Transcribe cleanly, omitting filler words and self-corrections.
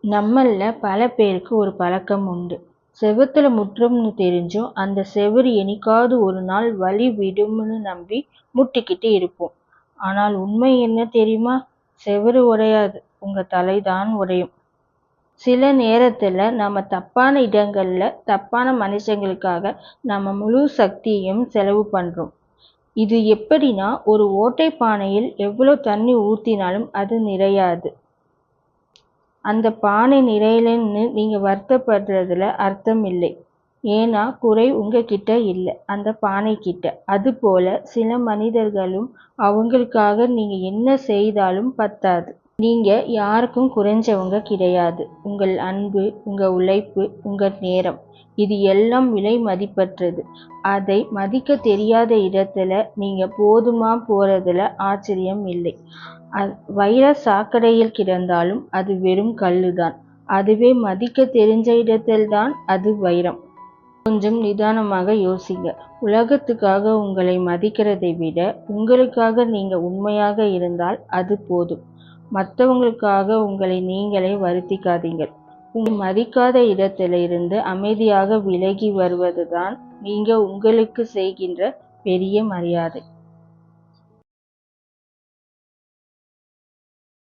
நம்மள பல பேருக்கு ஒரு பழக்கம் உண்டு. செவுத்துல முற்றம்னு தெரிஞ்சும் அந்த செவுரு என்னைக்காவது ஒரு நாள் வழி விடும்னு நம்பி முட்டிக்கிட்டு இருப்போம். ஆனால் உண்மை என்ன தெரியுமா? செவுரு உடையாது, உங்க தலைதான் உடையும். சில நேரத்துல நம்ம தப்பான இடங்கள்ல தப்பான மனுஷங்களுக்காக நம்ம முழு சக்தியையும் செலவு பண்றோம். இது எப்படின்னா, ஒரு ஓட்டை பானையில் எவ்வளவு தண்ணி ஊத்தினாலும் அது நிறையாது. அந்த பானை நிறையலன்னு நீங்க வருத்தப்படுறதுல அர்த்தம் இல்லை. ஏன்னா குறை உங்ககிட்ட இல்லை, அந்த பானை கிட்ட. அதுபோல சில மனிதர்களும் அவங்களுக்காக நீங்க என்ன செய்தாலும் பத்தாது. நீங்க யாருக்கும் குறைஞ்சவங்க கிடையாது. உங்கள் அன்பு, உங்க உழைப்பு, உங்க நேரம், இது எல்லாம் விலை மதிப்பற்றது. அதை மதிக்க தெரியாத இடத்துல நீங்க போதுமா போறதுல ஆச்சரியம் இல்லை. வைர சாக்கடையில் கிடந்தாலும் அது வெறும் கல்லுதான். அதுவே மதிக்க தெரிஞ்ச இடத்தில்தான் அது வைரம். கொஞ்சம் நிதானமாக யோசிங்க. உலகத்துக்காக உங்களை மதிக்கிறதை விட உங்களுக்காக நீங்க உண்மையாக இருந்தால் அது போதும். மற்றவங்களுக்காக உங்களை நீங்களே வருத்திக்காதீங்கள். உங்களை மதிக்காத இடத்துல இருந்து அமைதியாக விலகி வருவதுதான் நீங்க உங்களுக்கு செய்கின்ற பெரிய மரியாதை.